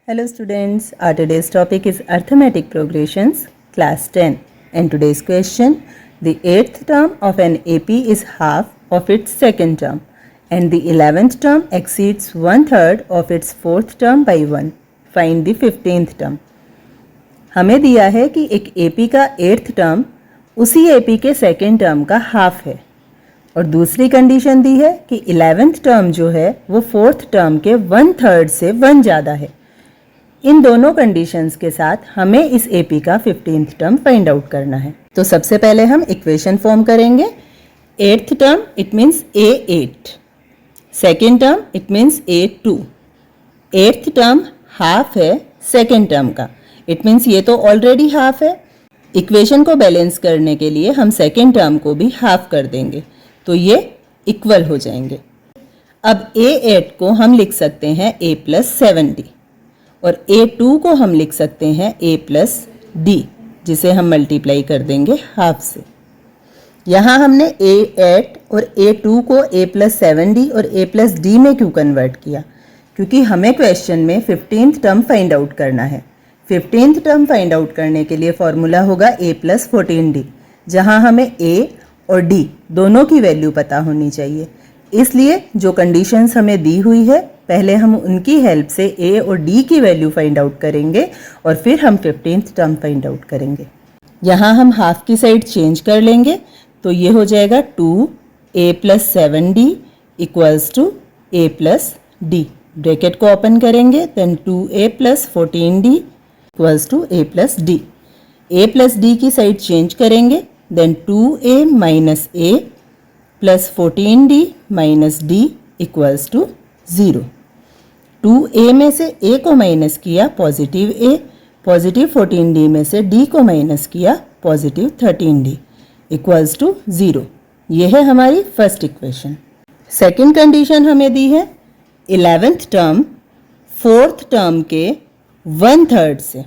Hello students, our today's topic is arithmetic progressions, class 10, and today's question, the 8th term of an AP is half of its second term and the 11th term exceeds 1/3 of its 4th term by 1. Find the 15th term. हमें दिया है कि एक AP का 8th term उसी AP के second term का half है और दूसरी कंडीशन दी है कि 11th टर्म जो है वो 4th टर्म के 1/3 से 1 ज़्यादा है। इन दोनों कंडीशंस के साथ हमें इस AP का 15th टर्म फाइंड आउट करना है। तो सबसे पहले हम इक्वेशन फॉर्म करेंगे। 8th term it means A8, second term it means A2, 8th term half है सेकेंड टर्म का, इट मीन्स ये तो ऑलरेडी हाफ है। इक्वेशन को बैलेंस करने के लिए हम सेकेंड टर्म को भी हाफ कर देंगे तो ये इक्वल हो जाएंगे। अब A8 को हम लिख सकते हैं A+7D और A2 को हम लिख सकते हैं A+D, जिसे हम मल्टीप्लाई कर देंगे हाफ से। यहाँ हमने A8 और A2 को A+7D और A+D में क्यों कन्वर्ट किया? क्योंकि हमें क्वेश्चन में 15th टर्म फाइंड आउट करना है। 15th टर्म फाइंड आउट करने के लिए फॉर्मूला होगा A+14D, जहाँ हमें A और D दोनों की वैल्यू पता होनी चाहिए। इसलिए जो कंडीशंस हमें दी हुई है पहले हम उनकी हेल्प से A और D की वैल्यू फाइंड आउट करेंगे और फिर हम 15th टर्म फाइंड आउट करेंगे। यहाँ हम हाफ की साइड चेंज कर लेंगे तो ये हो जाएगा 2A+7D equals to A+D। Bracket को ओपन करेंगे then 2A+14D equals to A+D। A+D की साइड चेंज करेंगे then 2A minus A plus 14D minus D equals to 0। 2A में से A को माइनस किया पॉजिटिव A, पॉजिटिव 14D में से D को माइनस किया पॉजिटिव 13D इक्वल्स टू 0। यह है हमारी फर्स्ट इक्वेशन। सेकेंड कंडीशन हमें दी है 11th टर्म 4th टर्म के 1/3 से,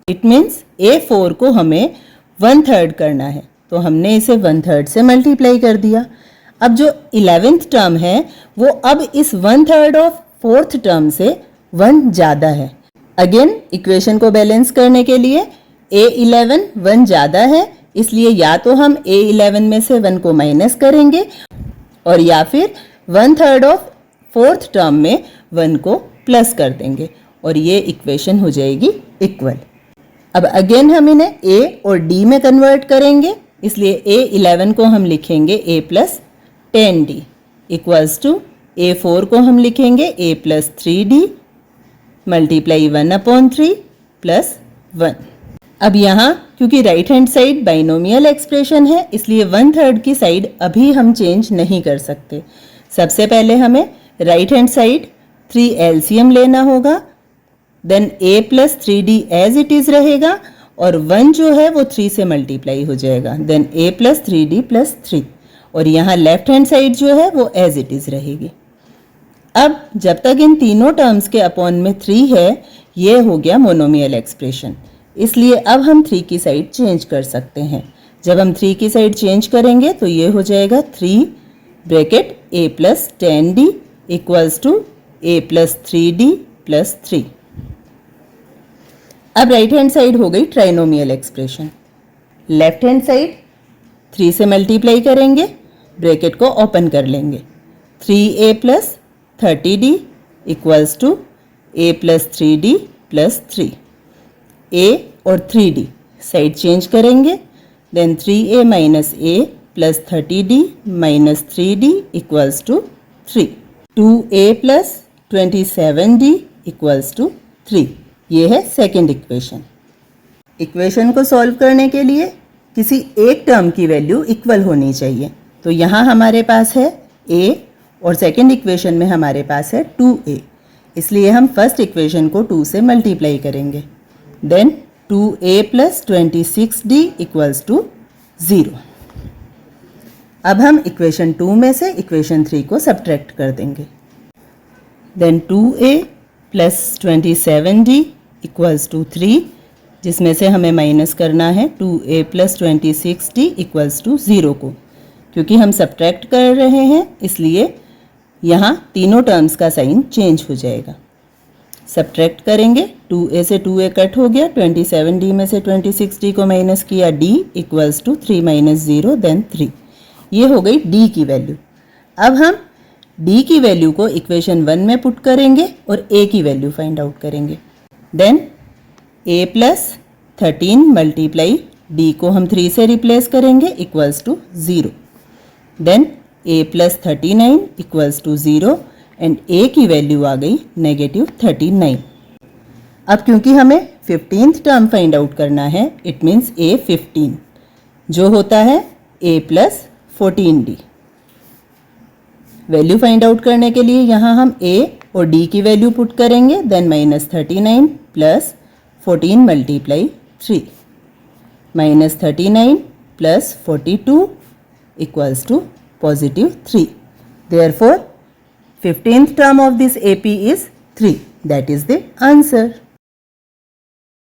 इट मीन्स A4 को हमें 1/3 करना है तो हमने इसे 1/3 से मल्टीप्लाई कर दिया। अब जो 11th टर्म है वो अब इस 1/3 ऑफ 4th टर्म से 1 ज़्यादा है। अगेन इक्वेशन को बैलेंस करने के लिए A11 1 ज़्यादा है, इसलिए या तो हम A11 में से 1 को माइनस करेंगे और या फिर 1/3 ऑफ 4th टर्म में 1 को प्लस कर देंगे और ये इक्वेशन हो जाएगी इक्वल। अब अगेन हम इन्हें A और D में कन्वर्ट करेंगे, इसलिए A11 को हम लिखेंगे A+10D इक्वल्स टू A4 को हम लिखेंगे A+3D मल्टीप्लाई 1/3 प्लस 1। अब यहाँ क्योंकि right hand side binomial expression है इसलिए 1/3 की साइड अभी हम चेंज नहीं कर सकते। सबसे पहले हमें राइट हैंड साइड 3 एलसीएम लेना होगा, then A+3D as it is रहेगा और 1 जो है वो 3 से मल्टीप्लाई हो जाएगा, देन A+3D प्लस 3 और यहाँ लेफ्ट हैंड साइड जो है वो एज इट इज़ रहेगी। अब जब तक इन तीनों टर्म्स के अपॉन में 3 है ये हो गया मोनोमियल एक्सप्रेशन, इसलिए अब हम 3 की साइड चेंज कर सकते हैं। जब हम 3 की साइड चेंज करेंगे तो ये हो जाएगा 3 bracket A+10D equals to A+3D plus 3। अब राइट हैंड साइड हो गई trinomial expression. Left hand side 3 से मल्टीप्लाई करेंगे, ब्रैकेट को ओपन कर लेंगे, 3A+30D equals to A+3D plus 3। A और 3D साइड चेंज करेंगे then 3A minus A plus 30D minus 3D equals to 3। 2A+27D equals to 3। ये है सेकेंड इक्वेशन। इक्वेशन को सॉल्व करने के लिए किसी एक टर्म की वैल्यू इक्वल होनी चाहिए, तो यहाँ हमारे पास है A और सेकेंड इक्वेशन में हमारे पास है 2A, इसलिए हम फर्स्ट इक्वेशन को 2 से मल्टीप्लाई करेंगे, देन 2A+26D इक्वल्स टू 0। अब हम इक्वेशन 2 में से इक्वेशन 3 को सब्ट्रैक्ट कर देंगे, देन 2A+27D इक्वल्स टू 3, जिसमें से हमें माइनस करना है 2A+26D इक्वल्स टू 0 को। क्योंकि हम सब्ट्रैक्ट कर रहे हैं इसलिए यहाँ तीनों टर्म्स का साइन चेंज हो जाएगा। सब्ट्रैक्ट करेंगे, 2a से 2a कट हो गया, 27d में से 26d को माइनस किया, d equals to 3 minus 0 then 3। ये हो गई d की वैल्यू। अब हम d की वैल्यू को इक्वेशन 1 में पुट करेंगे और a की वैल्यू फाइंड आउट करेंगे। Then a plus 13 multiply d को हम 3 से रिप्लेस करेंगे equals to 0। Then a plus 39 equals to 0 and a की वैल्यू आ गई -39। अब क्योंकि हमें 15th टर्म फाइंड आउट करना है, इट मीन्स a 15 जो होता है a plus 14d। Value find out करने के लिए यहाँ हम a और d की वैल्यू पुट करेंगे। Then -39 plus 14 multiply 3, -39 plus 42 equals to +3. Therefore, 15th term of this AP is 3. That is the answer.